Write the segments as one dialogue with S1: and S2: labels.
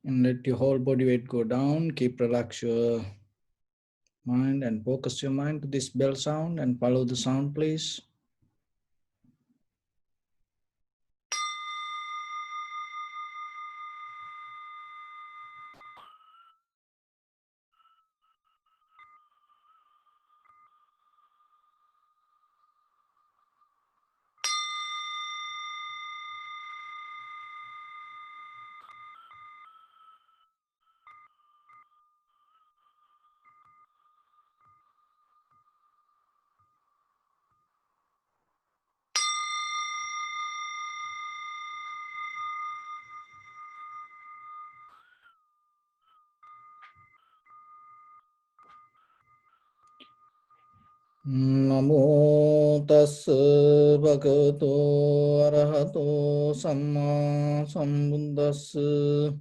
S1: And let your whole body weight go down. Keep relax your mind and focus your mind to this bell sound and follow the sound, please. Namo tassa bhagavato arahato samma sambuddhassa.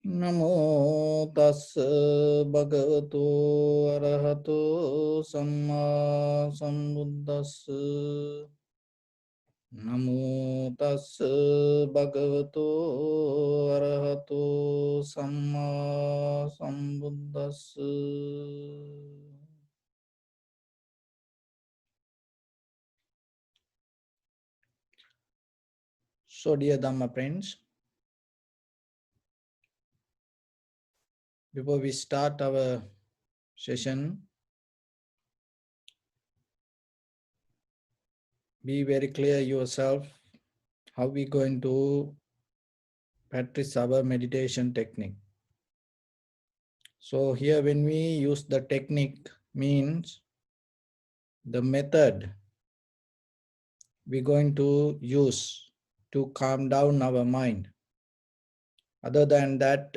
S1: Namo tassa bhagavato arahato samma sambuddhassa. Namo tassa bhagavato arahato samma sambuddhassa. So, dear Dhamma friends, before we start our session, be very clear yourself how we going to practice our meditation technique. So here when we use the technique means the method we're going to use to calm down our mind. Other than that,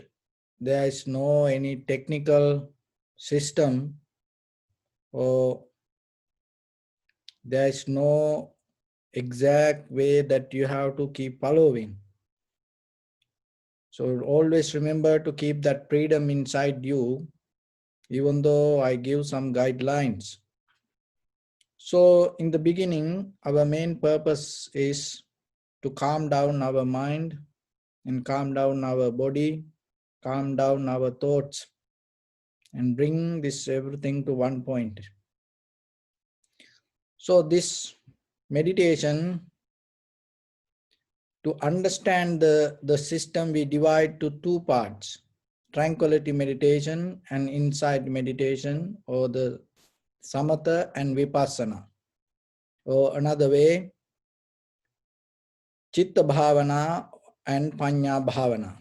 S1: there is no any technical system or there is no exact way that you have to keep following. So always remember to keep that freedom inside you, even though I give some guidelines. So in the beginning, our main purpose is to calm down our mind and calm down our body, calm down our thoughts, and bring this everything to one point. So this meditation, to understand the system, we divide to two parts: tranquility meditation and insight meditation, or the samatha and vipassana. Or another way, chitta bhavana and panya bhavana.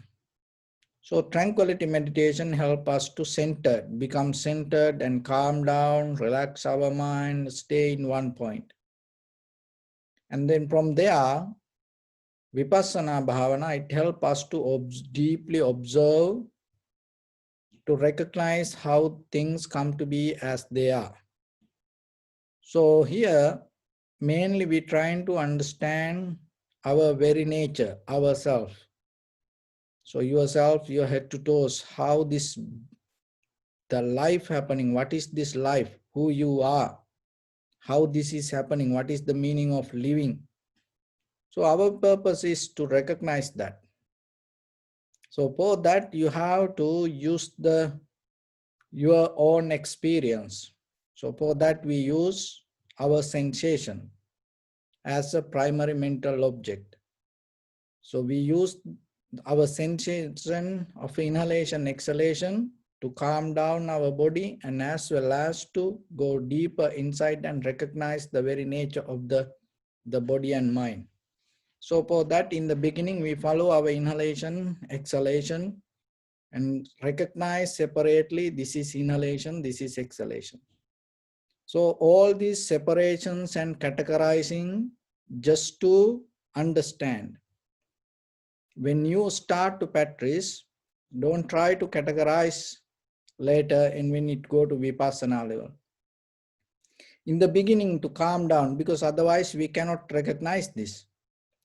S1: So tranquility meditation help us to center, become centered and calm down, relax our mind, stay in one point. And then from there, vipassana bhavana, it helps us to deeply observe, to recognize how things come to be as they are. So here, mainly we trying to understand our very nature, ourself. So yourself, your head to toes, how this, the life happening, what is this life, who you are, how this is happening, what is the meaning of living. So our purpose is to recognize that. So for that, you have to use your own experience. So for that, we use our sensation as a primary mental object. So we use our sensation of inhalation, exhalation to calm down our body, and as well as to go deeper inside and recognize the very nature of the body and mind. So for that, in the beginning, we follow our inhalation, exhalation, and recognize separately, this is inhalation, this is exhalation. So all these separations and categorizing just to understand. When you start to practice, don't try to categorize later and when it go to vipassana level. In the beginning, to calm down, because otherwise we cannot recognize this.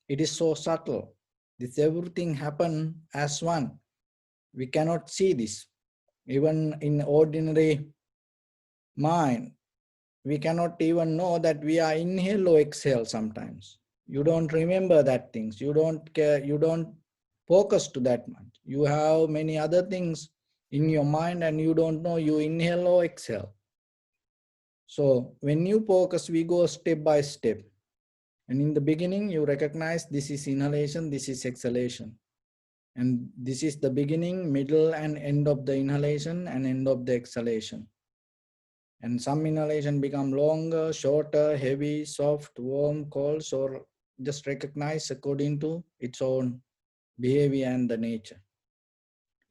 S1: It is so subtle. This everything happen as one. We cannot see this. Even in ordinary mind, we cannot even know that we are inhale or exhale sometimes. You don't remember that things. You don't care. You don't focus to that much. You have many other things in your mind and you don't know you inhale or exhale. So when you focus, we go step by step. And in the beginning, you recognize this is inhalation, this is exhalation. And this is the beginning, middle, and end of the inhalation and end of the exhalation. And some inhalation become longer, shorter, heavy, soft, warm, cold. So just recognize according to its own behavior and the nature.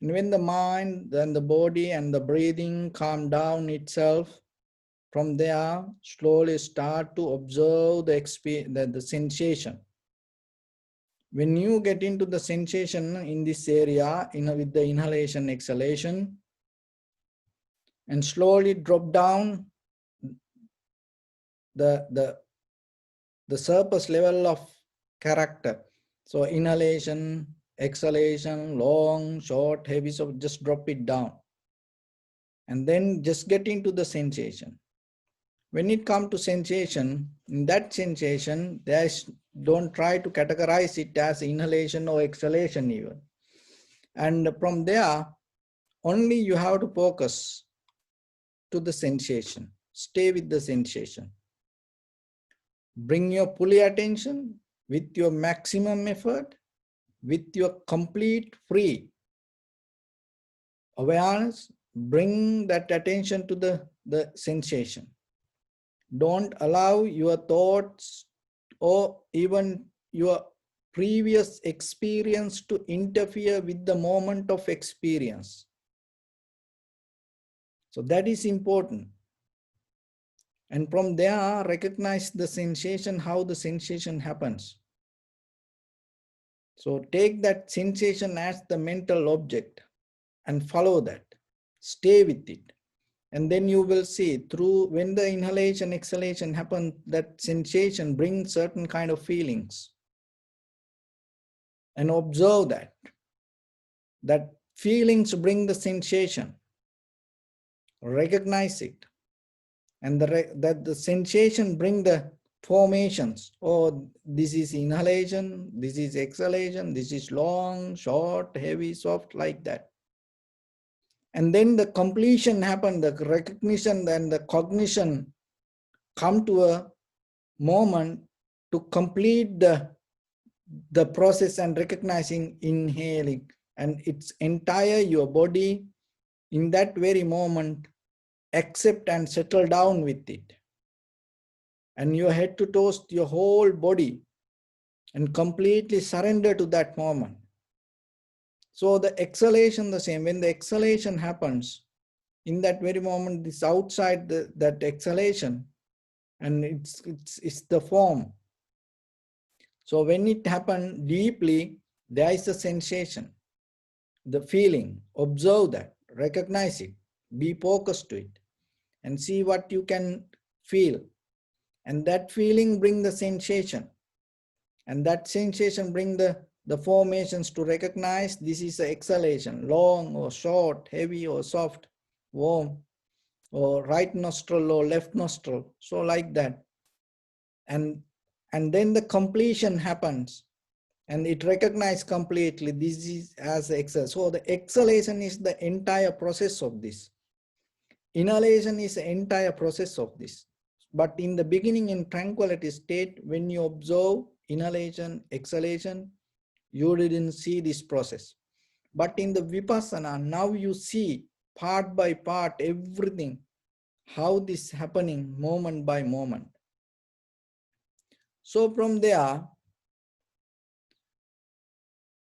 S1: And when the mind, then the body and the breathing calm down itself, from there, slowly start to observe the sensation. When you get into the sensation in this area, with the inhalation, exhalation, and slowly drop down the surface level of character. So inhalation, exhalation, long, short, heavy, so just drop it down. And then just get into the sensation. When it comes to sensation, in that sensation, don't try to categorize it as inhalation or exhalation even. And from there, only you have to focus to the sensation. Stay with the sensation. Bring your fully attention with your maximum effort, with your complete free awareness. Bring that attention to the sensation. Don't allow your thoughts or even your previous experience to interfere with the moment of experience. So that is important. And from there, recognize the sensation, how the sensation happens. So take that sensation as the mental object and follow that. Stay with it. And then you will see through when the inhalation, exhalation happen, that sensation brings certain kind of feelings. And observe that. That feelings bring the sensation. Recognize it. And that the sensation bring the formations. Oh, this is inhalation, this is exhalation, this is long, short, heavy, soft, like that. And then the completion happen, the recognition and the cognition come to a moment to complete the process and recognizing, inhaling, and its entire your body in that very moment accept and settle down with it. And your head to toes, your whole body, and completely surrender to that moment. So the exhalation the same. When the exhalation happens, in that very moment, this outside that exhalation, and it's the form. So when it happens deeply, there is a sensation, the feeling. Observe that, recognize it, be focused to it, and see what you can feel. And that feeling bring the sensation. And that sensation bring the formations to recognize this is an exhalation, long or short, heavy or soft, warm, or right nostril or left nostril. So like that. And then the completion happens. And it recognizes completely this is as exhale. So the exhalation is the entire process of this. Inhalation is the entire process of this. But in the beginning, in tranquility state, when you observe inhalation, exhalation, you didn't see this process. But in the Vipassana, now you see part by part, everything, how this happening moment by moment. So from there,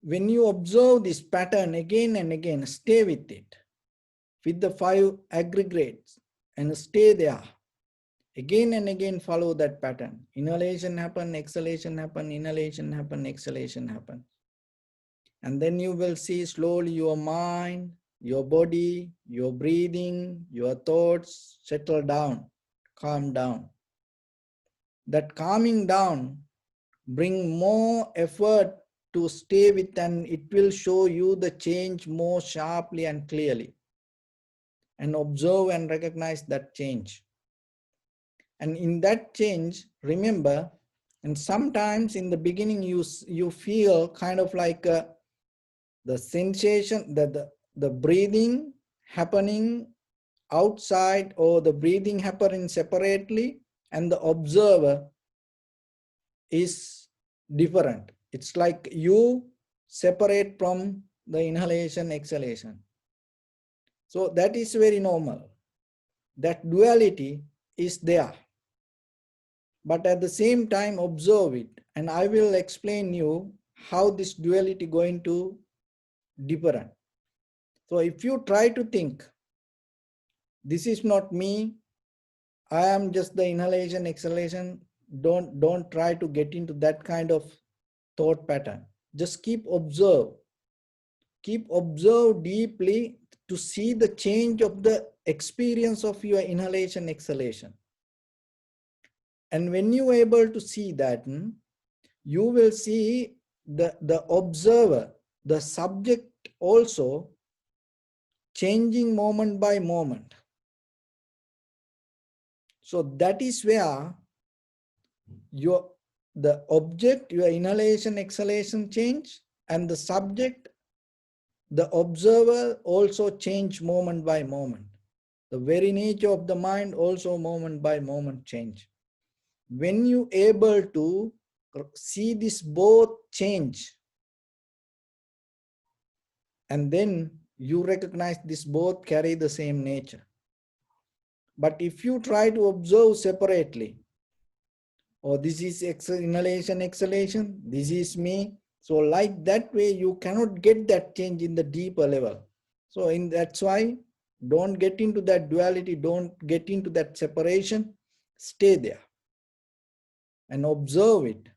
S1: when you observe this pattern again and again, stay with it, with the 5 aggregates, and stay there. Again and again follow that pattern. Inhalation happen, exhalation happen, inhalation happen, exhalation happen. And then you will see slowly your mind, your body, your breathing, your thoughts settle down, calm down. That calming down bring more effort to stay with, and it will show you the change more sharply and clearly. And observe and recognize that change. And in that change, remember, and sometimes in the beginning you feel kind of like The sensation, the breathing happening outside or the breathing happening separately, and the observer is different. It's like you separate from the inhalation, exhalation. So that is very normal. That duality is there. But at the same time, observe it. And I will explain you how this duality going to different. So if you try to think, this is not me, I am just the inhalation, exhalation, don't try to get into that kind of thought pattern. Just keep observe deeply to see the change of the experience of your inhalation, exhalation. And when you are able to see that, you will see the observer, the subject also changing moment by moment. So that is where the object, your inhalation, exhalation change, and the subject, the observer also change moment by moment. The very nature of the mind also moment by moment change. When you able to see this both change, and then you recognize this both carry the same nature. But if you try to observe separately, oh, this is inhalation, exhalation, this is me. So like that way, you cannot get that change in the deeper level. So that's why don't get into that duality, don't get into that separation, stay there and observe it.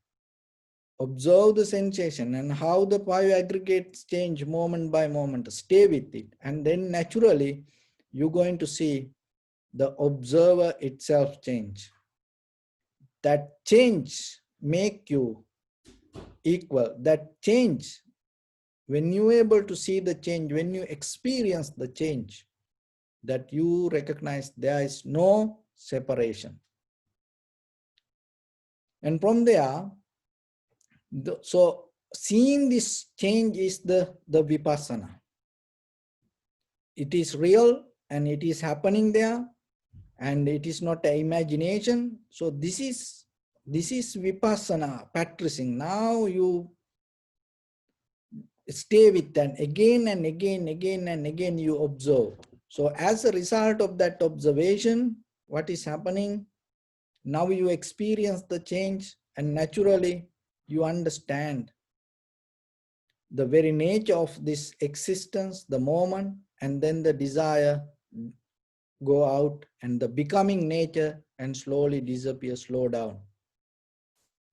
S1: Observe the sensation and how the five aggregates change moment by moment. Stay with it. And then naturally, you're going to see the observer itself change. That change make you equal. That change, when you're able to see the change, when you experience the change, that you recognize there is no separation. And from there, so seeing this change is the vipassana. It is real and it is happening there, and it is not an imagination. So this is vipassana, practicing. Now you stay with that again and again and again you observe. So as a result of that observation, what is happening? Now you experience the change, and naturally you understand the very nature of this existence, the moment, and then the desire go out, and the becoming nature, and slowly disappear, slow down.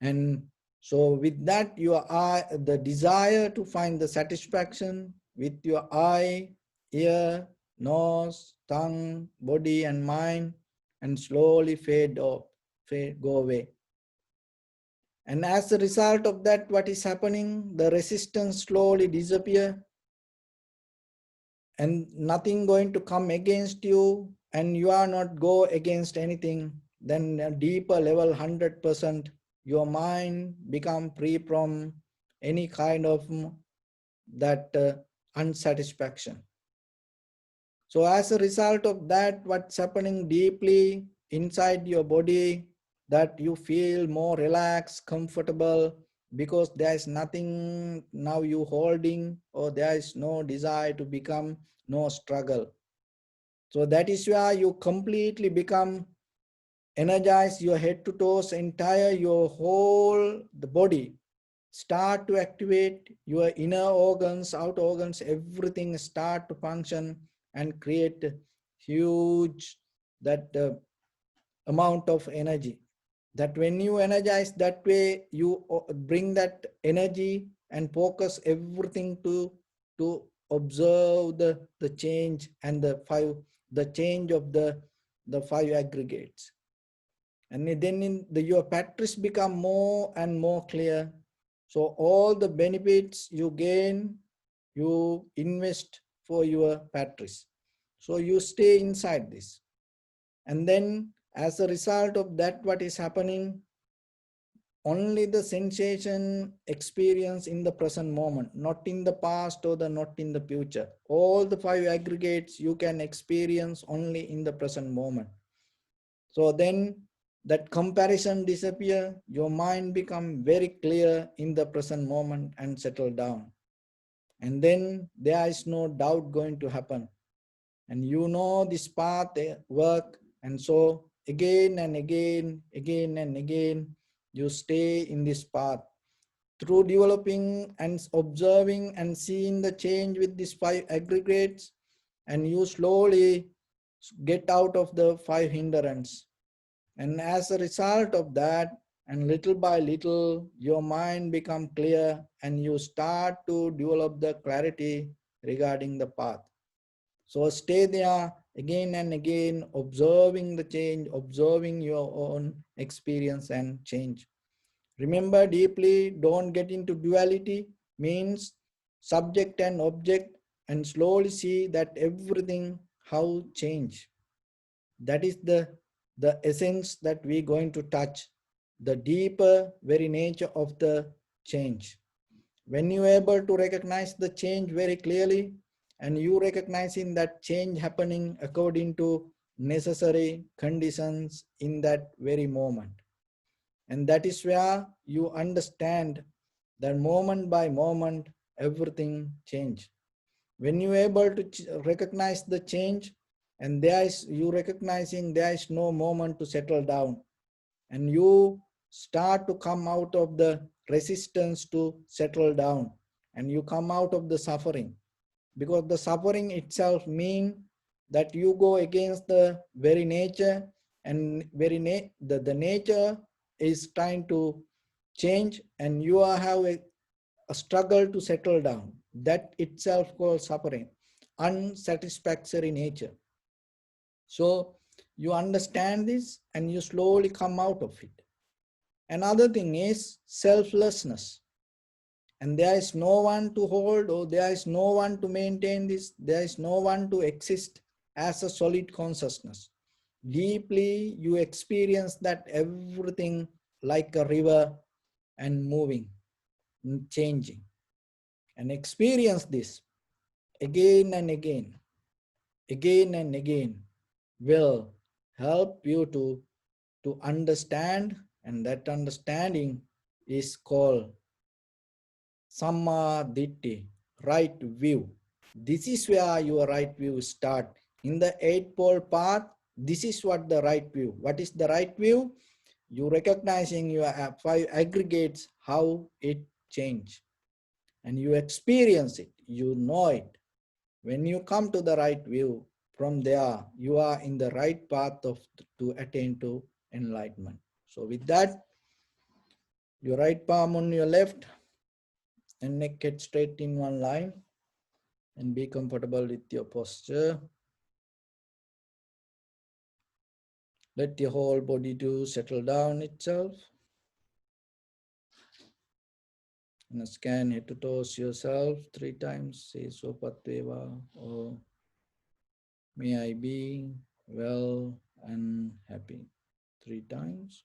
S1: And so with that, your eye, the desire to find the satisfaction with your eye, ear, nose, tongue, body, and mind, and slowly fade off, go away. And as a result of that, what is happening? The resistance slowly disappear, and nothing going to come against you, and you are not go against anything. Then a deeper level, 100%, your mind become free from any kind of that unsatisfaction. So as a result of that, what's happening deeply inside your body, that you feel more relaxed, comfortable, because there is nothing now you holding, or there is no desire to become, no struggle. So that is where you completely become energized, your head to toes, entire your whole the body start to activate, your inner organs, outer organs, everything start to function and create huge that amount of energy. That when you energize that way, you bring that energy and focus everything to observe the change and the change of the five aggregates. And then your practice become more and more clear. So all the benefits you gain, you invest for your practice. So you stay inside this. And then as a result of that, what is happening? only the sensation experience in the present moment, not in the past or not in the future. All the five aggregates you can experience only in the present moment. So then that comparison disappear, your mind become very clear in the present moment and settle down. And then there is no doubt going to happen. And you know this path work, and so again and again, again and again, you stay in this path through developing and observing and seeing the change with these five aggregates, and you slowly get out of the five hindrance. And as a result of that, and little by little, your mind become clear and you start to develop the clarity regarding the path. So stay there again and again, observing the change, observing your own experience and change. Remember deeply, don't get into duality, means subject and object, and slowly see that everything how change. That is the essence that we're going to touch, the deeper very nature of the change. When you're able to recognize the change very clearly, and you recognizing that change happening according to necessary conditions in that very moment. And that is where you understand that moment by moment, everything change. When you're able to recognize the change, and there is you recognizing there is no moment to settle down, and you start to come out of the resistance to settle down, and you come out of the suffering, because the suffering itself mean that you go against the very nature, and the nature is trying to change, and you are have a struggle to settle down. That itself called suffering, unsatisfactory nature. So you understand this and you slowly come out of it. Another thing is selflessness. And there is no one to hold, or there is no one to maintain this. There is no one to exist as a solid consciousness. Deeply you experience that everything like a river and moving, changing. And experience this again and again, will help you to understand, and that understanding is called Samma Ditti, right view. This is where your right view start. In the eightfold path, this is what the right view. What is the right view? You recognizing your five aggregates, how it change. And you experience it, you know it. When you come to the right view, from there, you are in the right path to attain to enlightenment. So with that, your right palm on your left, and neck get straight in one line, and be comfortable with your posture. Let your whole body to settle down itself. And scan head to toes yourself 3 times. Say Sopatveva, or may I be well and happy 3 times.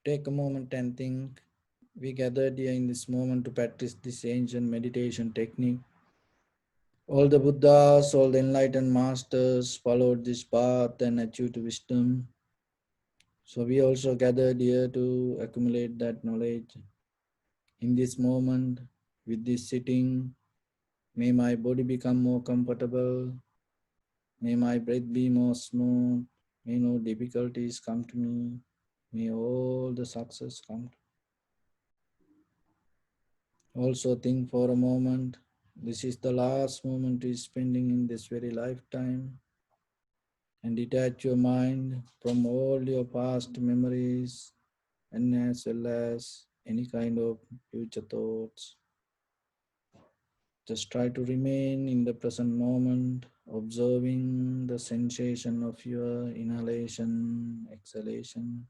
S1: Take a moment and think. We gathered here in this moment to practice this ancient meditation technique. All the Buddhas, all the enlightened masters followed this path and achieved wisdom. So we also gathered here to accumulate that knowledge. In this moment, with this sitting, may my body become more comfortable. May my breath be more smooth. May no difficulties come to me. May all the success come to me. Also think for a moment, this is the last moment you are spending in this very lifetime. And detach your mind from all your past memories, and as well as any kind of future thoughts. Just try to remain in the present moment, observing the sensation of your inhalation, exhalation.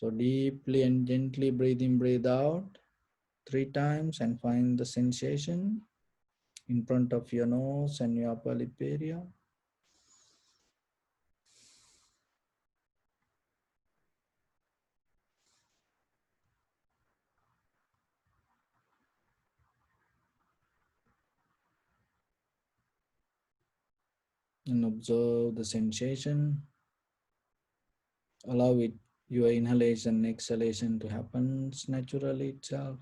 S1: So deeply and gently breathe in, breathe out 3 times and find the sensation in front of your nose and your upper lip area. And observe the sensation. Allow it, your inhalation, exhalation to happen naturally itself.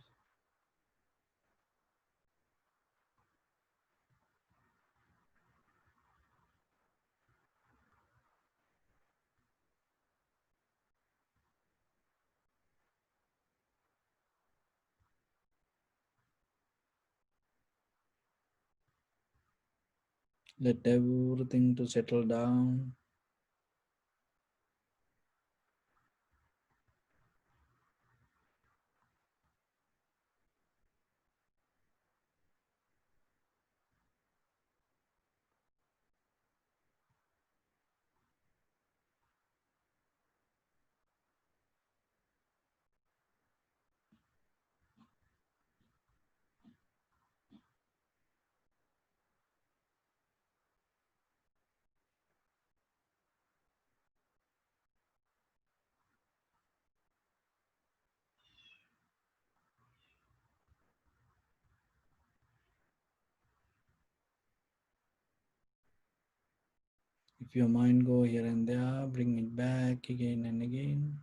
S1: Let everything to settle down. If your mind go here and there, bring it back again and again.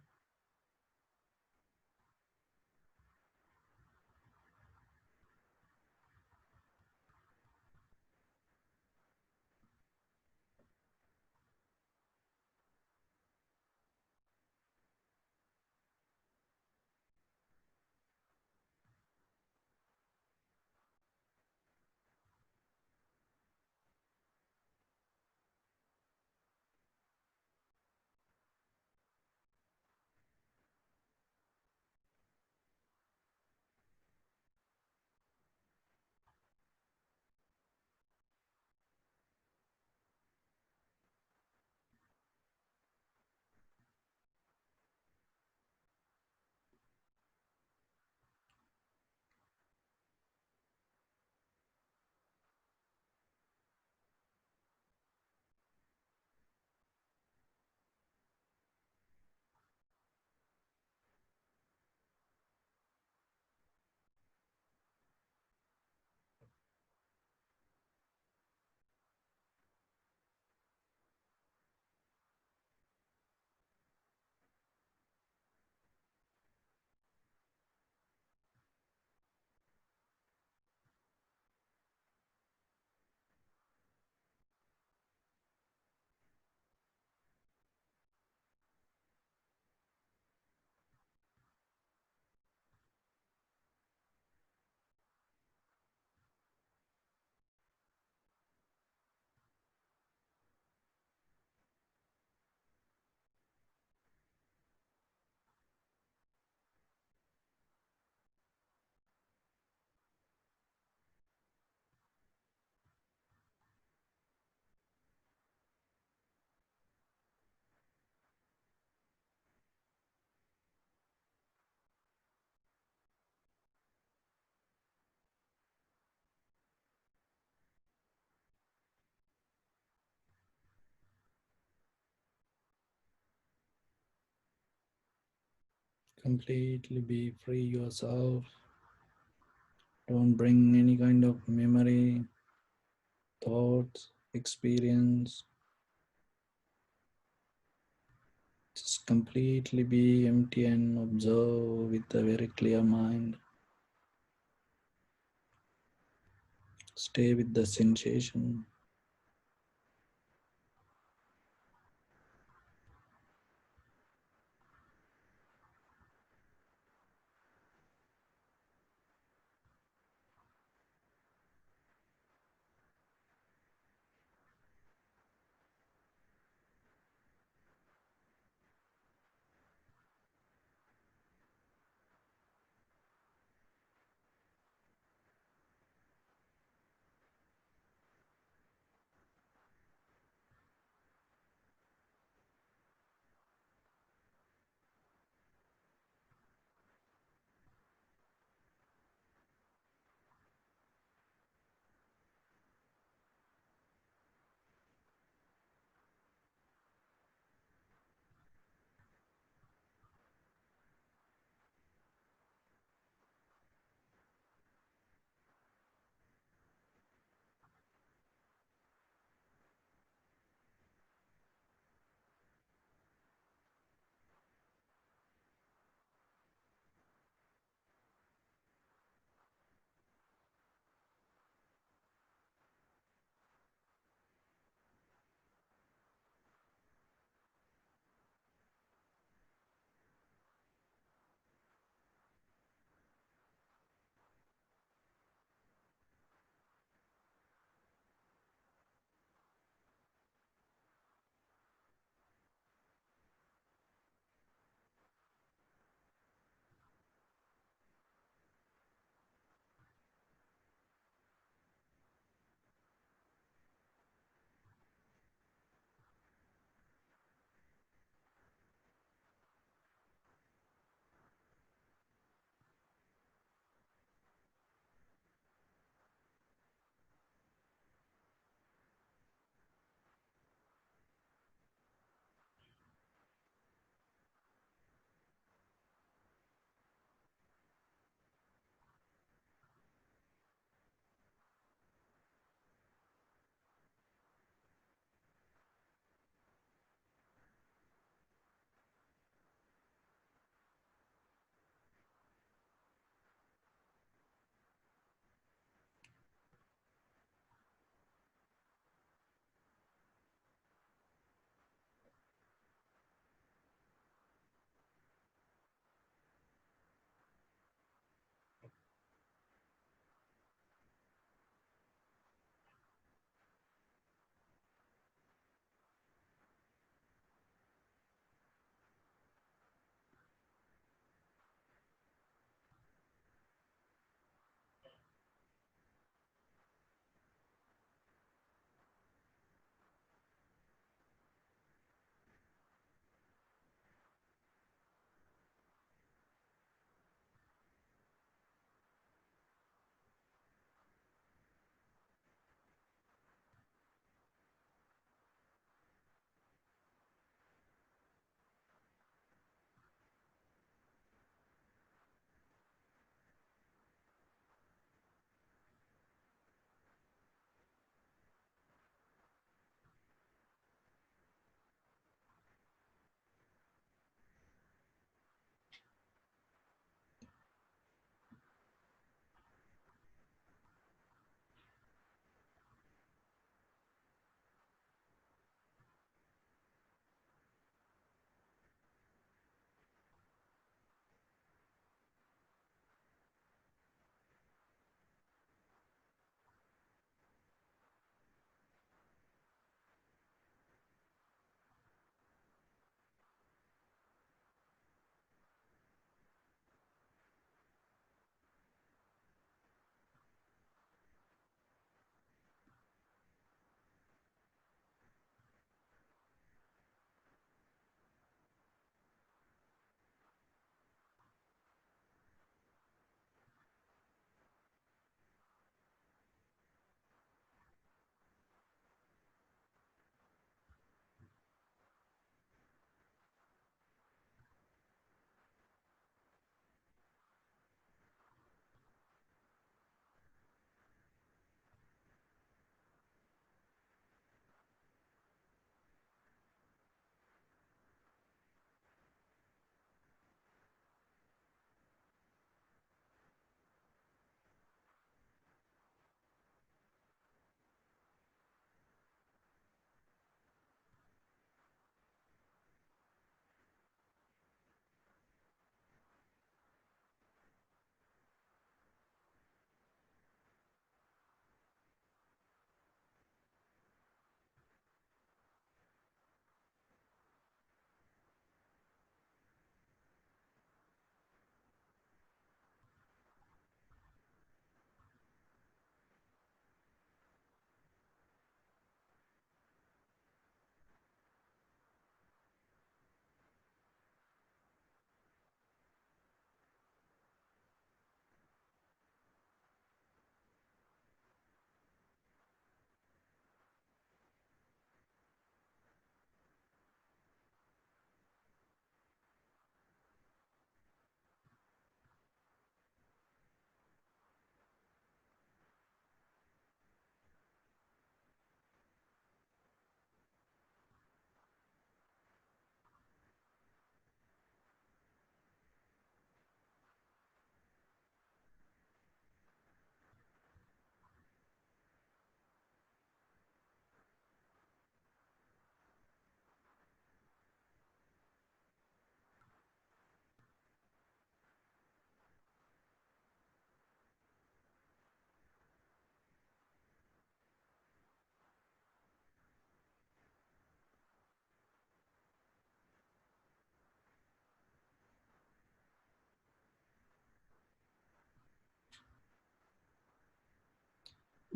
S1: Completely be free yourself. Don't bring any kind of memory, thoughts, experience. Just completely be empty and observe with a very clear mind. Stay with the sensation.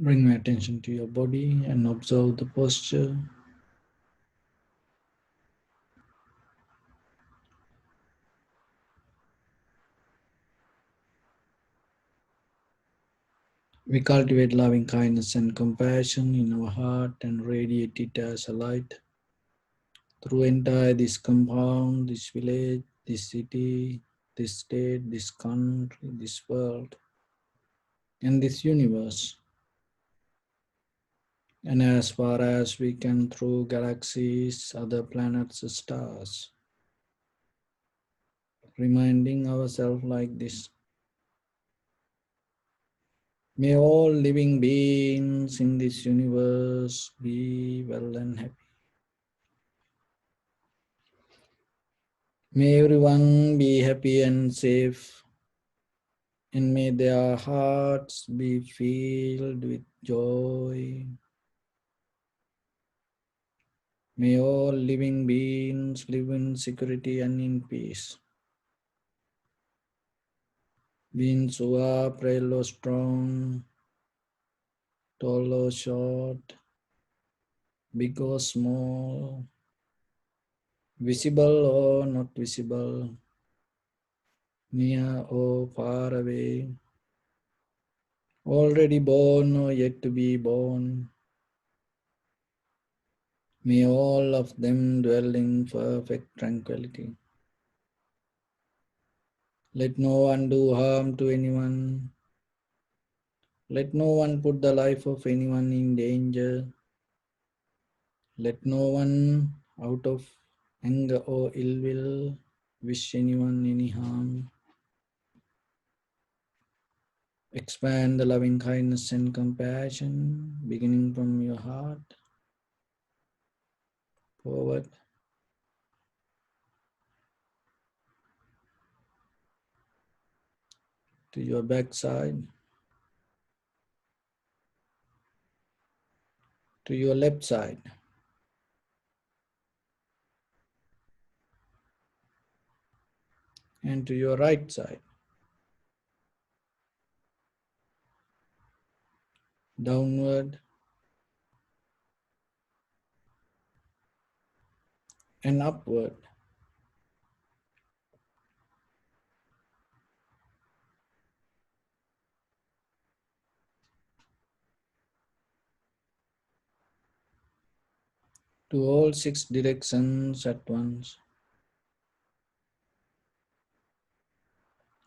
S1: Bring my attention to your body and observe the posture. We cultivate loving kindness and compassion in our heart and radiate it as a light through entire this compound, this village, this city, this state, this country, this world, and this universe. And as far as we can through galaxies, other planets, stars, reminding ourselves like this. May all living beings in this universe be well and happy. May everyone be happy and safe, and may their hearts be filled with joy. May all living beings live in security and in peace. Beings who are frail or strong, tall or short, big or small, visible or not visible, near or far away, already born or yet to be born. May all of them dwell in perfect tranquility. Let no one do harm to anyone. Let no one put the life of anyone in danger. Let no one, out of anger or ill will, wish anyone any harm. Expand the loving kindness and compassion, beginning from your heart, forward to your backside, to your left side, and to your right side, downward and upward. To all six directions at once,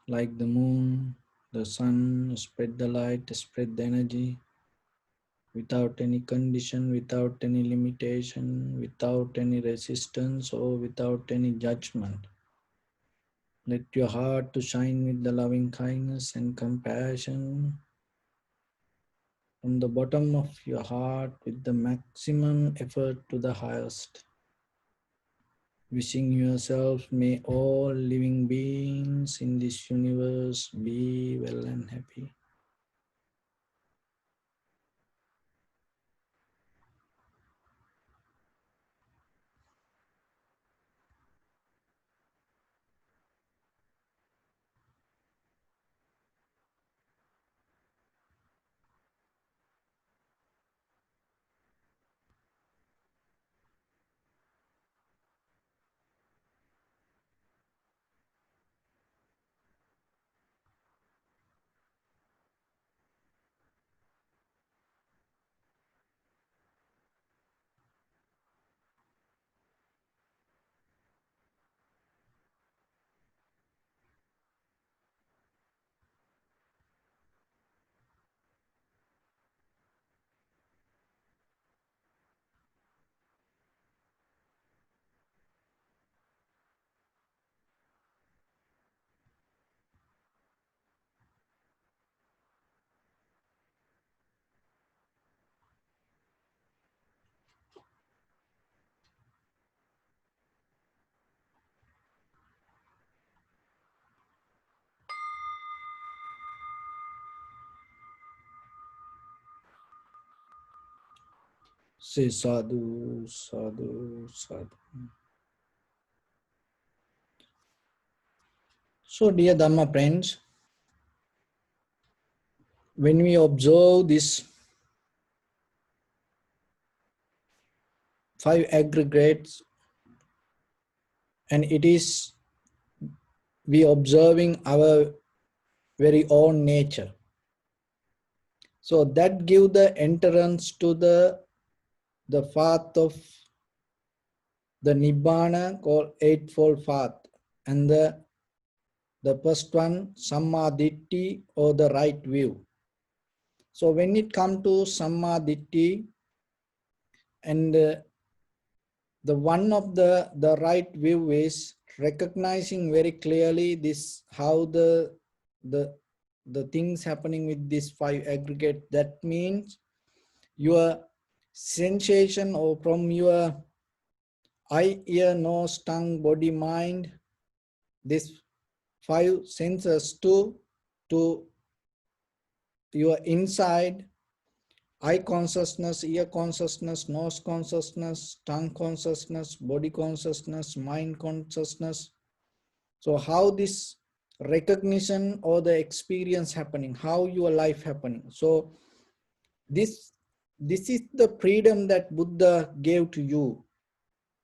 S1: like the moon, the sun, spread the light, spread the energy, without any condition, without any limitation, without any resistance, or without any judgment. Let your heart to shine with the loving kindness and compassion from the bottom of your heart with the maximum effort to the highest. Wishing yourself, may all living beings in this universe be well and happy. Say sadhu, sadhu, sadhu. So, dear Dhamma friends, when we observe this 5 aggregates, and it is we observing our very own nature. So that give the entrance to the path of the Nibbana, called Eightfold Path. And the first one, Samma Ditti, or the right view. So when it comes to Samma Ditti, and the one of the right view is recognizing very clearly this, how the things happening with this 5 aggregate. That means your sensation, or from your eye, ear, nose, tongue, body, mind, this 5 senses to your inside, eye consciousness, ear consciousness, nose consciousness, tongue consciousness, body consciousness, mind consciousness. So how this recognition or the experience happening, how your life happening. So this is the freedom that Buddha gave to you.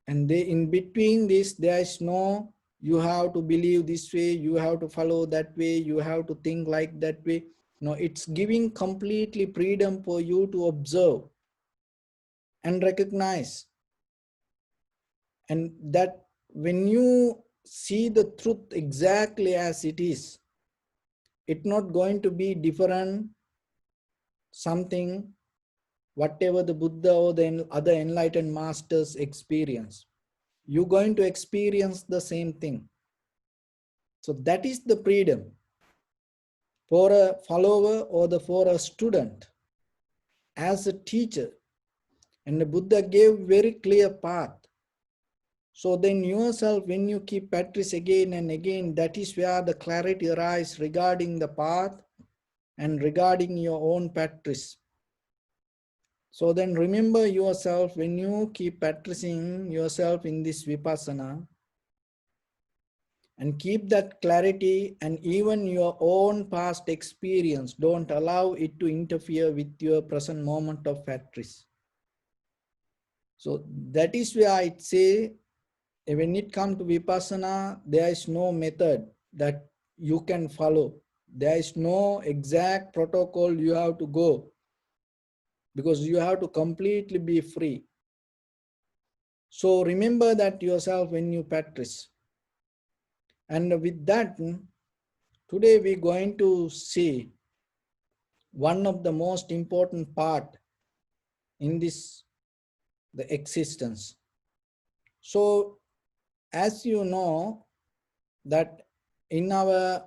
S1: And they, in between this, there is no, you have to believe this way, you have to follow that way, you have to think like that way. No, it's giving completely freedom for you to observe and recognize. And that when you see the truth exactly as it is, it's not going to be different something, whatever the Buddha or the other enlightened masters experience. You're going to experience the same thing. So that is the freedom for a follower or for a student as a teacher. And the Buddha gave very clear path. So then yourself, when you keep practice again and again, that is where the clarity arises regarding the path and regarding your own practice. So then remember yourself, when you keep practicing yourself in this vipassana, and keep that clarity, and even your own past experience, don't allow it to interfere with your present moment of practice. So that is where I say, when it comes to vipassana, there is no method that you can follow. There is no exact protocol you have to go, because you have to completely be free. So remember that yourself when you practice. And with that, today we're going to see one of the most important part in this, the existence. So as you know that in our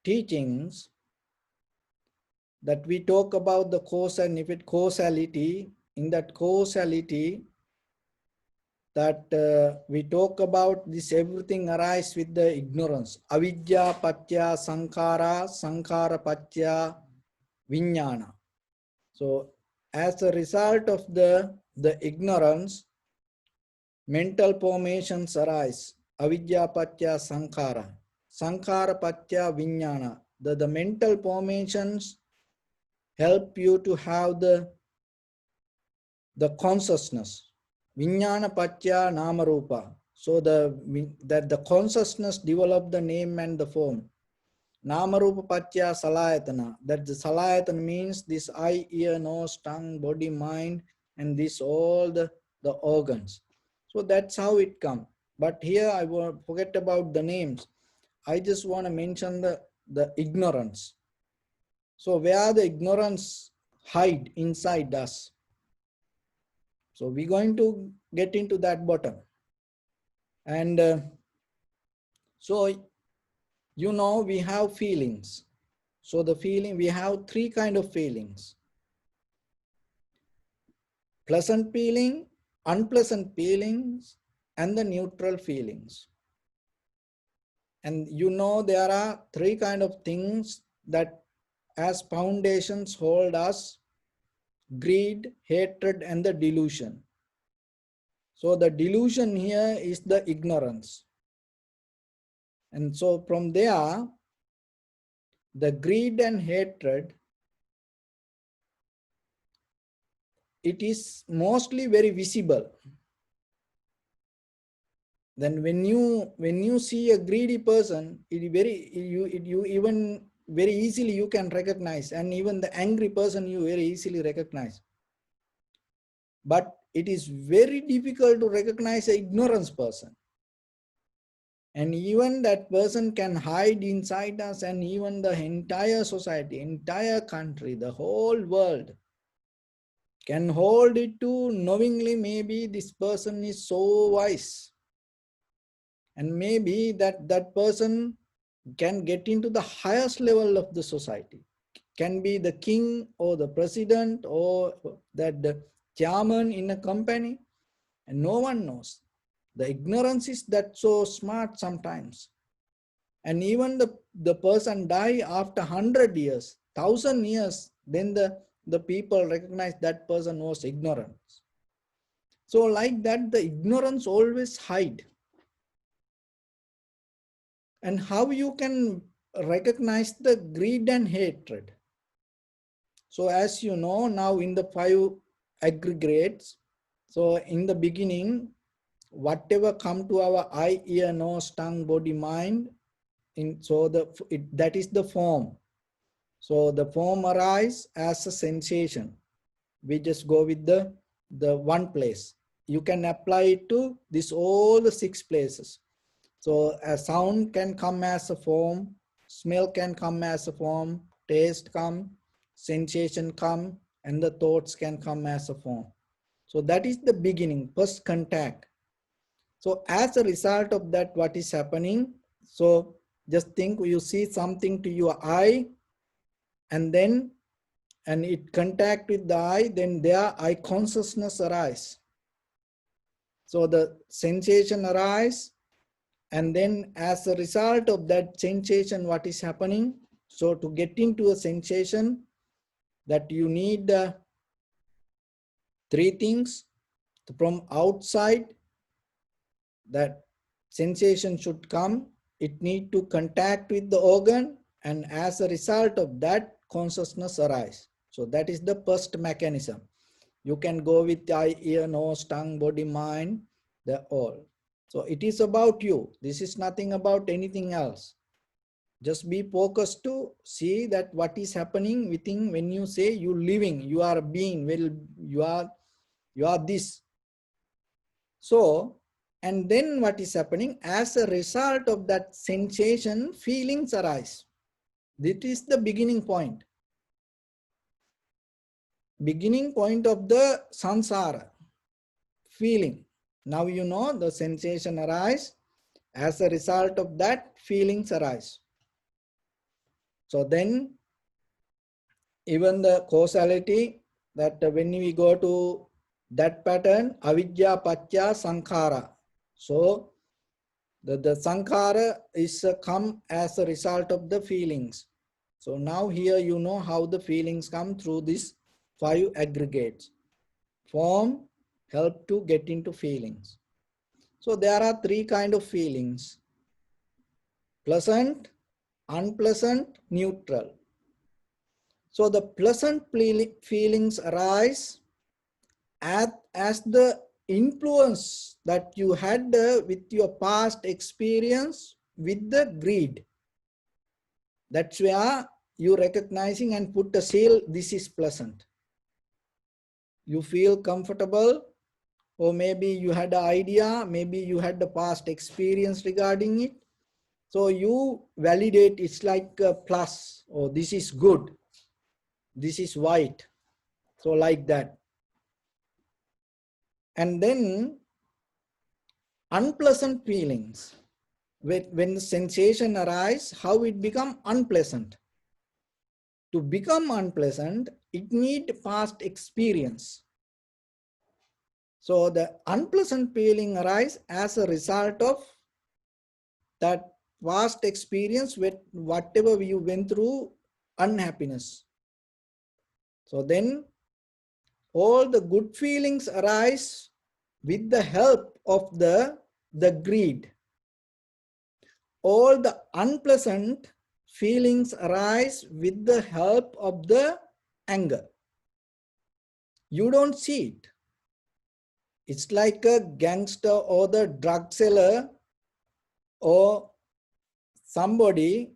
S1: teachings, that we talk about the cause and effect, causality. In that causality, that we talk about this, everything arises with the ignorance. Avidya patya sankhara, sankhara patya vijnana. So as a result of the ignorance, mental formations arise. Avidya patya sankhara, sankhara patya vijnana. The mental formations help you to have the consciousness. Vijnana patya nama rupa. So that the consciousness develop the name and the form. Nama rupa patya salayatana. That the salayatana means this eye, ear, nose, tongue, body, mind, and this all the organs. So that's how it comes. But here I will forget about the names. I just want to mention the ignorance. So where the ignorance hide inside us. So we're going to get into that bottom. And so, you know, we have feelings. So the feeling, we have 3 kinds of feelings. Pleasant feeling, unpleasant feelings, and the neutral feelings. And you know, there are 3 kinds of things that as foundations hold us: greed, hatred, and the delusion. So the delusion here is the ignorance. And so from there, the greed and hatred it is mostly very visible. Then when you see a greedy person, you even very easily you can recognize, and even the angry person you very easily recognize. But it is very difficult to recognize an ignorance person. And even that person can hide inside us, and even the entire society, entire country, the whole world can hold it to knowingly maybe this person is so wise. And maybe that person can get into the highest level of the society, can be the king or the president or that the chairman in a company, and no one knows. The ignorance is that so smart sometimes. And even the person die after 100 years, 1000 years, then the people recognize that person was ignorant. So like that, the ignorance always hide. And how you can recognize the greed and hatred? So as you know, now in the 5 aggregates, so in the beginning, whatever come to our eye, ear, nose, tongue, body, mind, that is the form. So the form arises as a sensation. We just go with the one place. You can apply it to this all the 6 places. So a sound can come as a form, smell can come as a form, taste come, sensation come, and the thoughts can come as a form. So that is the beginning, first contact. So as a result of that, what is happening? So just think you see something to your eye, and it contact with the eye, then there eye consciousness arise. So the sensation arise, and then as a result of that sensation, what is happening? So to get into a sensation, that you need 3 things. From outside, that sensation should come. It need to contact with the organ, and as a result of that, consciousness arise. So that is the first mechanism. You can go with eye, ear, nose, tongue, body, mind, the all. So it is about you. This is nothing about anything else. Just be focused to see that what is happening within. When you say you living, you are a being, well, you are this. So, and then what is happening? As a result of that sensation, feelings arise. This is the beginning point. Beginning point of the samsara, feeling. Now you know the sensation arise. As a result of that, feelings arise. So then, even the causality, that when we go to that pattern, avidya paccaya sankhara. So the sankhara is come as a result of the feelings. So now here you know how the feelings come through these 5 aggregates. Form help to get into feelings. So there are 3 kind of feelings: pleasant, unpleasant, neutral. So the pleasant feelings arise as the influence that you had with your past experience with the greed. That's where you recognizing and put a seal, this is pleasant. You feel comfortable, or maybe you had an idea, maybe you had the past experience regarding it. So you validate, it's like a plus, or this is good, this is white. So like that. And then unpleasant feelings. When the sensation arises, how it become unpleasant? To become unpleasant, it need past experience. So the unpleasant feeling arises as a result of that past experience with whatever you went through, unhappiness. So then all the good feelings arise with the help of the greed. All the unpleasant feelings arise with the help of the anger. You don't see it. It's like a gangster or the drug seller or somebody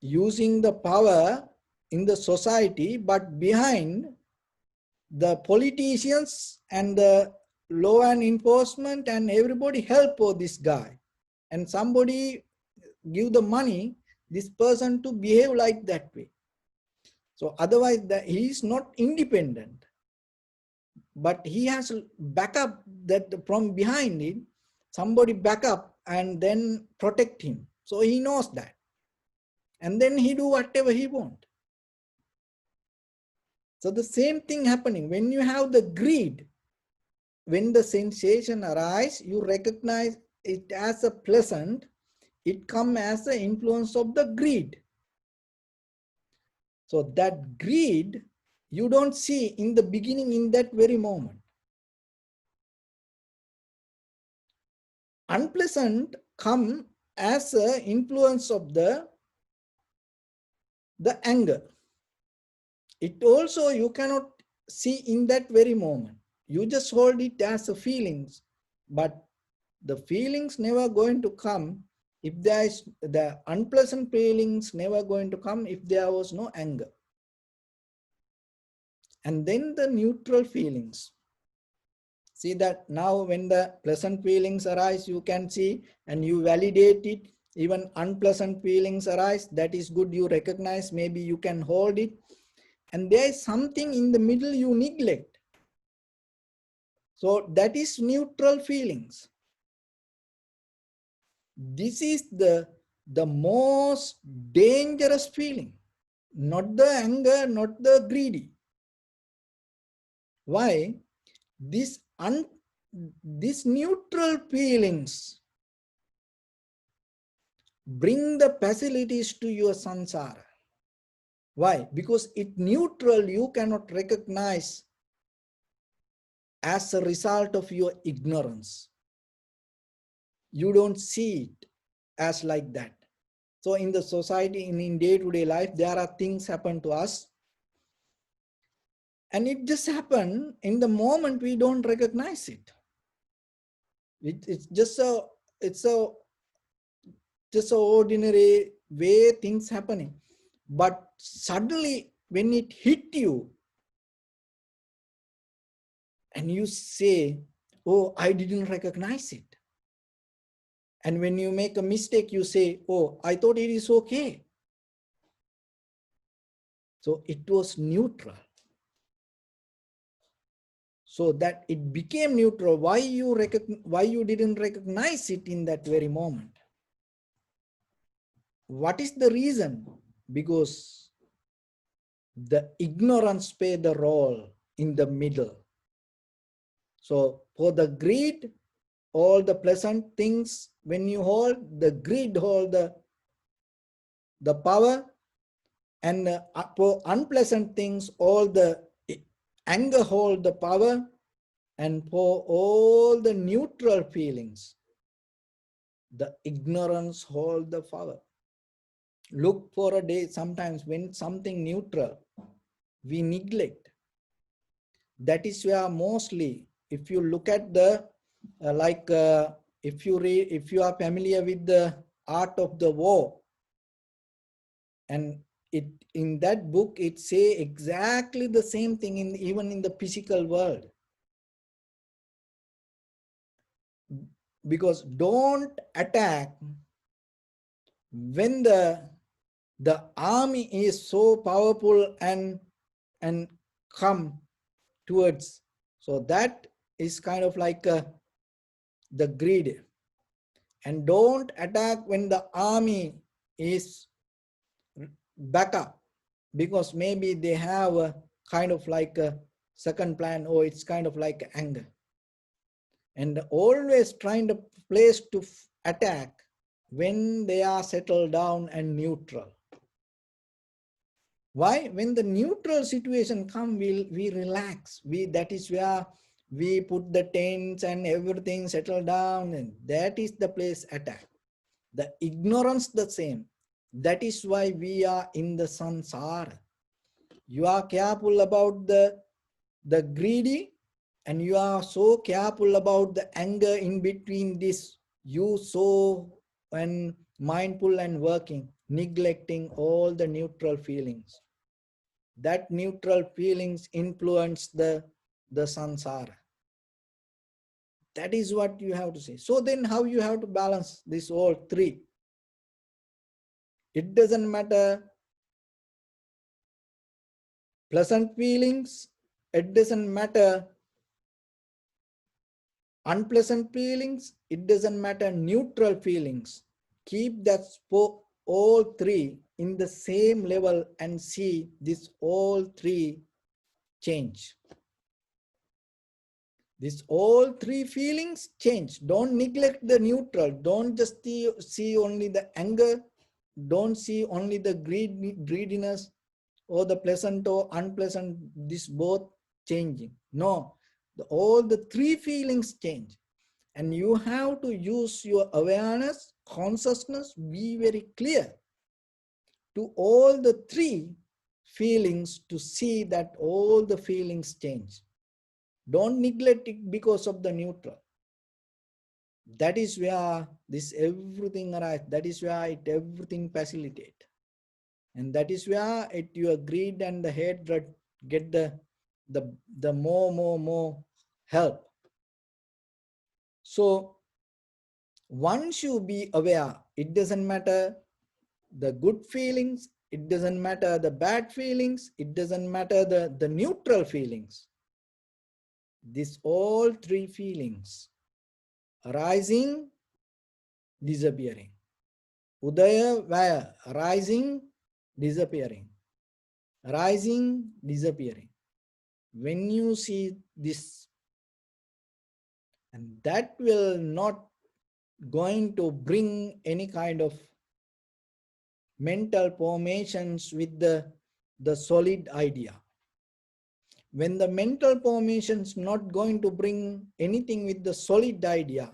S1: using the power in the society, but behind the politicians and the law and enforcement and everybody help for this guy, and somebody give the money this person to behave like that way. So otherwise he is not independent, but he has backup that from behind him, somebody back up and then protect him. So he knows that, and then he do whatever he want. So the same thing happening when you have the greed. When the sensation arise, you recognize it as a pleasant. It come as the influence of the greed. So that greed you don't see in the beginning, in that very moment. Unpleasant come as a influence of the anger. It also you cannot see in that very moment. You just hold it as a feelings, but the feelings never going to come if there is the unpleasant feelings never going to come if there was no anger. And then the neutral feelings. See that now when the pleasant feelings arise, you can see and you validate it. Even unpleasant feelings arise, that is good, you recognize, maybe you can hold it. And there is something in the middle you neglect. So that is neutral feelings. This is the most dangerous feeling, not the anger, not the greedy. Why? This neutral feelings bring the facilities to your samsara. Why? Because it neutral you cannot recognize as a result of your ignorance. You don't see it as like that. So in the society, in day-to-day life, there are things happen to us. And it just happened in the moment we don't recognize it. It's just a ordinary way things happening. But suddenly when it hit you and you say, oh, I didn't recognize it. And when you make a mistake, you say, oh, I thought it is okay. So it was neutral. So that it became neutral. Why you didn't recognize it in that very moment? What is the reason? Because the ignorance played the role in the middle. So for the greed, all the pleasant things, when you hold, the greed hold the power, and for unpleasant things, all the anger hold the power, and for all the neutral feelings, the ignorance hold the power. Look for a day sometimes when something neutral we neglect. That is where mostly, if you look at the if you are familiar with the art of the war, and in that book it say exactly the same thing even in the physical world. Because don't attack when the army is so powerful and come towards. So that is kind of like the greed. And don't attack when the army is back up, because maybe they have a kind of like a second plan, or it's kind of like anger. And always trying to place to attack when they are settled down and neutral. Why? When the neutral situation come, we relax. That is where we put the tents and everything settle down, and that is the place attack. The ignorance the same. That is why we are in the samsara. You are careful about the the greedy, and you are so careful about the anger in between this, you so and mindful and working, neglecting all the neutral feelings. That neutral feelings influence the samsara. That is what you have to say. So then how you have to balance this all three? It doesn't matter pleasant feelings, it doesn't matter unpleasant feelings, it doesn't matter neutral feelings. Keep that all three in the same level and see this all three change. This all three feelings change. Don't neglect the neutral. Don't just see only the anger. Don't see only the greediness or the pleasant or unpleasant, this both changing. No, all the three feelings change. And you have to use your awareness, consciousness, be very clear to all the three feelings to see that all the feelings change. Don't neglect it because of the neutral. That is where this everything arrives. That is where it everything facilitate. And that is where your greed and the hatred get the more help. So once you be aware, it doesn't matter the good feelings, it doesn't matter the bad feelings, it doesn't matter the neutral feelings. These all three feelings, arising, disappearing. Udaya, Vaya, rising, disappearing. Rising, disappearing. When you see this, and that will not going to bring any kind of mental formations with the solid idea. When the mental formations not going to bring anything with the solid idea,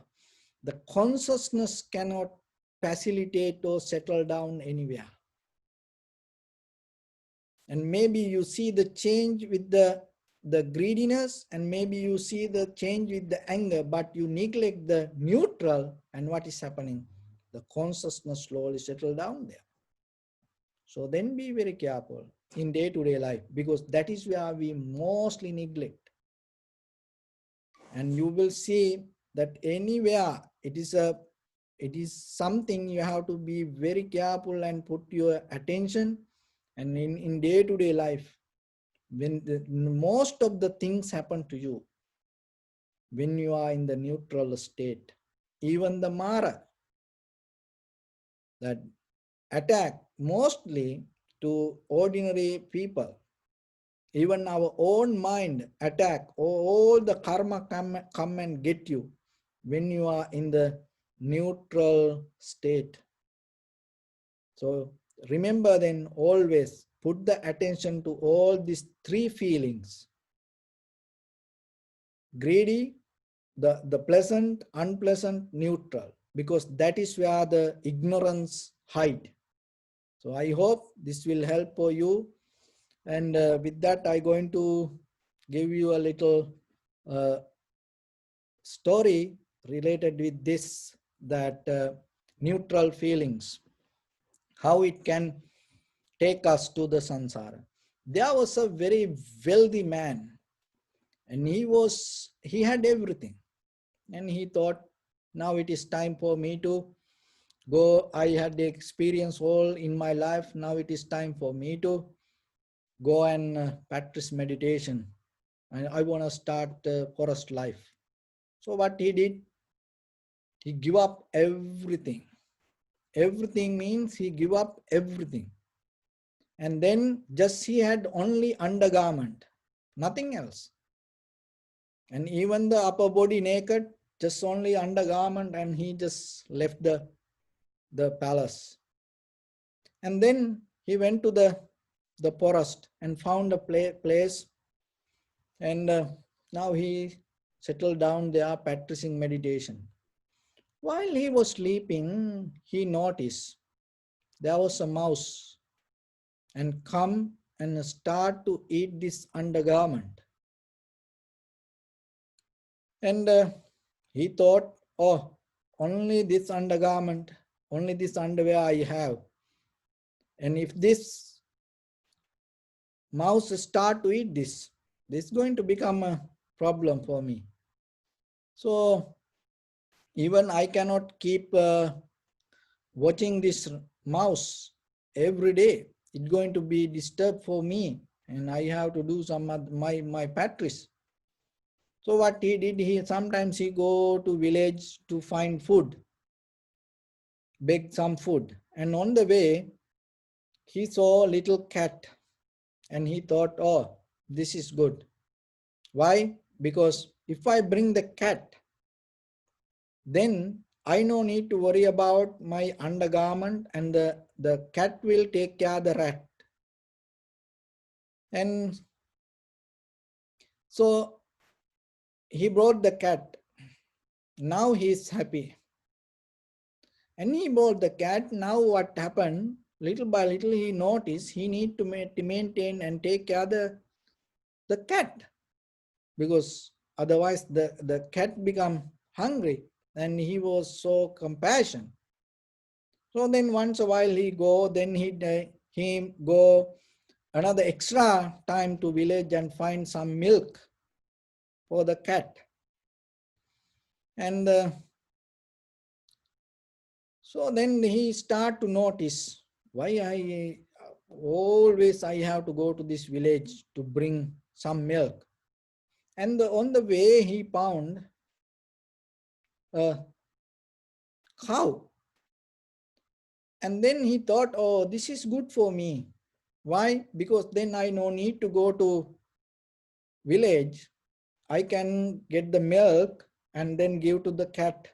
S1: the consciousness cannot facilitate or settle down anywhere. And maybe you see the change with the greediness, and maybe you see the change with the anger, but you neglect the neutral, and what is happening? The consciousness slowly settle down there. So then be very careful in day-to-day life, because that is where we mostly neglect. And you will see that anywhere it is something you have to be very careful and put your attention. And in day-to-day life, when most of the things happen to you, when you are in the neutral state, even the Mara, that attack mostly to ordinary people, even our own mind attack, all the karma come and get you when you are in the neutral state. So remember then, always put the attention to all these three feelings: greedy, the pleasant, unpleasant, neutral, because that is where the ignorance hide. So I hope this will help for you. And with that, I'm going to give you a little story related with this, that neutral feelings, how it can take us to the samsara. There was a very wealthy man, and he had everything, and he thought, now it is time for me to go. I had the experience all in my life. Now it is time for me to go and practice meditation. And I want to start forest life. So what he did, he gave up everything. Everything means he gave up everything. And then just he had only undergarment, nothing else. And even the upper body naked, just only undergarment, and he just left the palace. And then he went to the forest and found a place, and now he settled down there practicing meditation. While he was sleeping, he noticed there was a mouse and come and start to eat this undergarment. And he thought, oh, only this undergarment, only this underwear I have. And if this mouse start to eat this is going to become a problem for me. So even I cannot keep watching this mouse every day. It's going to be disturbed for me, and I have to do some my practice. So what he did, he sometimes he go to village to find food, beg some food, and on the way he saw a little cat, and he thought, oh, this is good. Why? Because if I bring the cat, then I no need to worry about my undergarment, and the cat will take care of the rat. And so he brought the cat. Now he is happy. And he brought the cat. Now what happened? Little by little he noticed he need to maintain and take care of the cat. Because otherwise the cat become hungry. And he was so compassionate. So then once a while he go, then he go another extra time to village and find some milk for the cat. And so then he start to notice why I always I have to go to this village to bring some milk. And on the way he found a cow. And then he thought, oh, this is good for me. Why? Because then I no need to go to village. I can get the milk and then give to the cat.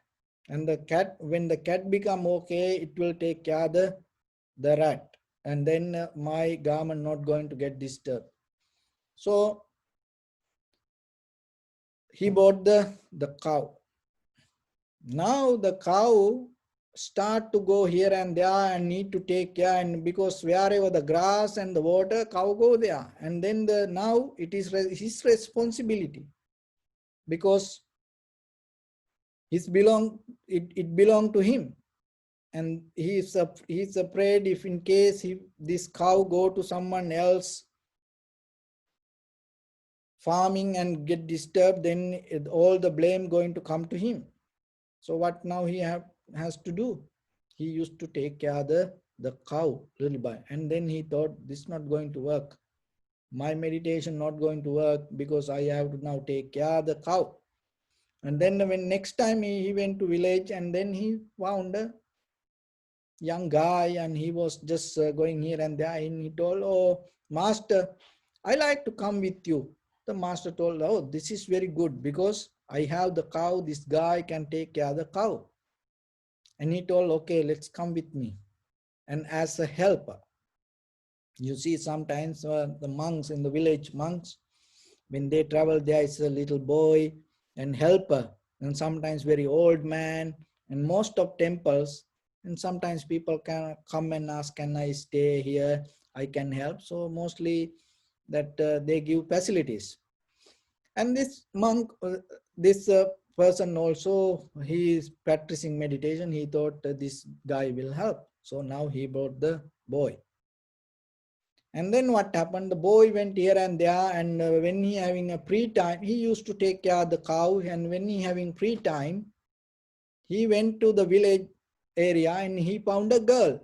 S1: And the cat, when the cat become okay, it will take care of the rat. And then my garment not going to get disturbed. So he bought the cow. Now the cow start to go here and there and need to take care, and because wherever the grass and the water, cow go there. And then now it is his responsibility, because it belong to him. And he's afraid if in case this cow go to someone else farming and get disturbed, then all the blame going to come to him. So what now he has to do? He used to take care of the cow little by, and then he thought, this is not going to work. My meditation not going to work, because I have to now take care of the cow. And then when next time he went to village, and then he found a young guy, and he was just going here and there, and he told, oh master, I like to come with you. The master told, oh, this is very good, because I have the cow, this guy can take care of the cow. And he told, okay, let's come with me. And as a helper, you see sometimes the monks in the village, monks, when they travel, there is a little boy and helper, and sometimes very old man, and most of temples, and sometimes people can come and ask, can I stay here? I can help. So mostly that they give facilities. And this monk, this person also, he is practicing meditation. He thought this guy will help. So now he brought the boy. And then what happened? The boy went here and there, and when he having a free time, he used to take care of the cow. And when he having free time, he went to the village area and he found a girl.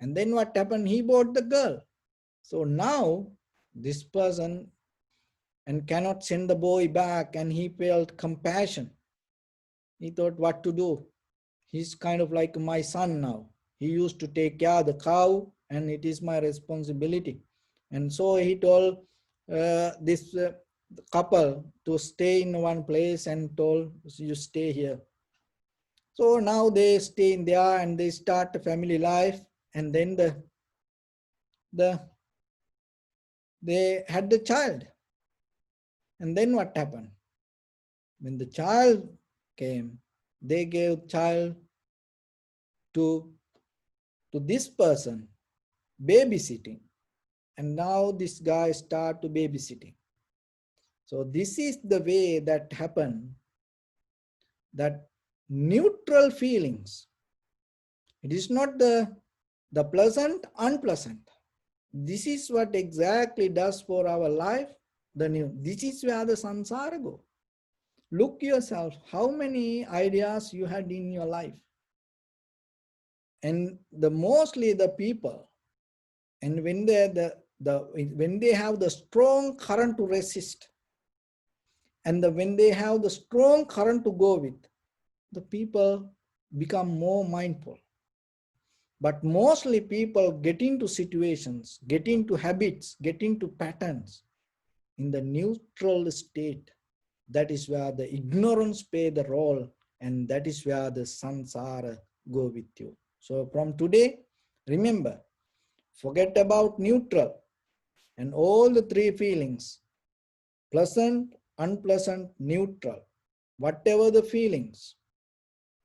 S1: And then what happened? He bought the girl. So now this person and cannot send the boy back, and he felt compassion. He thought what to do. He's kind of like my son now. He used to take care of the cow, and it is my responsibility. And so he told this couple to stay in one place, and told, you stay here. So now they stay in there and they start a family life. And then they had the child. And then what happened? When the child came, they gave child to this person, babysitting. And now this guy start to babysitting. So this is the way that happen, that neutral feelings. It is not the pleasant, unpleasant. This is what exactly does for our life. This is where the samsara go. Look yourself, how many ideas you had in your life. And mostly the people, and when they have the strong current to resist, and when they have the strong current to go with, the people become more mindful. But mostly people get into situations, get into habits, get into patterns in the neutral state. That is where the ignorance play the role, and that is where the samsara go with you. So from today, remember, forget about neutral and all the three feelings, pleasant, unpleasant, neutral, whatever the feelings,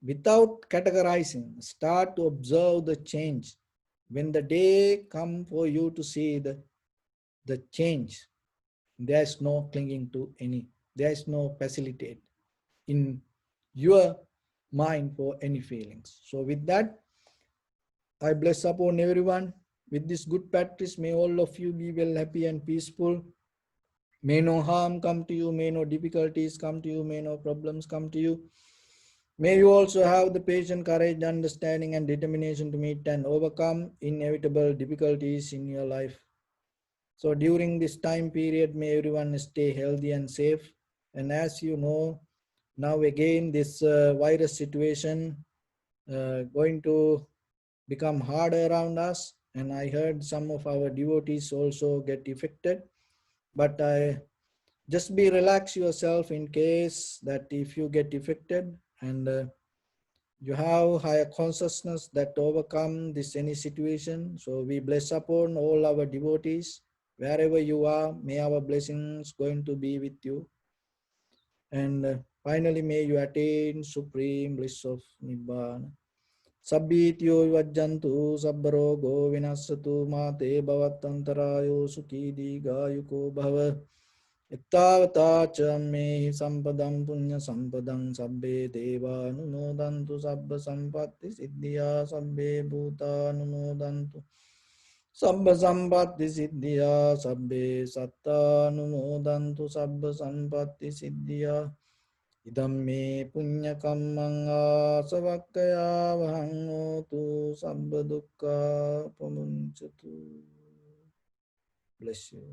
S1: without categorizing, start to observe the change. When the day come for you to see the change, there is no clinging to any, there is no facilitate in your mind for any feelings. So with that, I bless upon everyone. With this good practice, may all of you be well, happy and peaceful. May no harm come to you, may no difficulties come to you, may no problems come to you. May you also have the patience, courage, understanding and determination to meet and overcome inevitable difficulties in your life. So during this time period, may everyone stay healthy and safe. And as you know, now again this virus situation going to become harder around us. And I heard some of our devotees also get affected. But just be relax yourself in case that if you get affected, and you have higher consciousness that overcome this any situation. So we bless upon all our devotees wherever you are. May our blessings going to be with you, and finally may you attain supreme bliss of nibbana. Sabbityo vajjantu sabbarogo vinassatu mate bhavatantarayo sukhi digayuko bhava. Ittavata me sampadam punya sampadam sabbe deva numodantu sabba sampatti siddhya sabbe bhuta numodantu sabba sampatti siddhya sabbe satta numodantu sabba sampatti siddhya. Idam me punya kammang asavakkaya vahang hotu sabba dukkha pamunchatu. Bless you.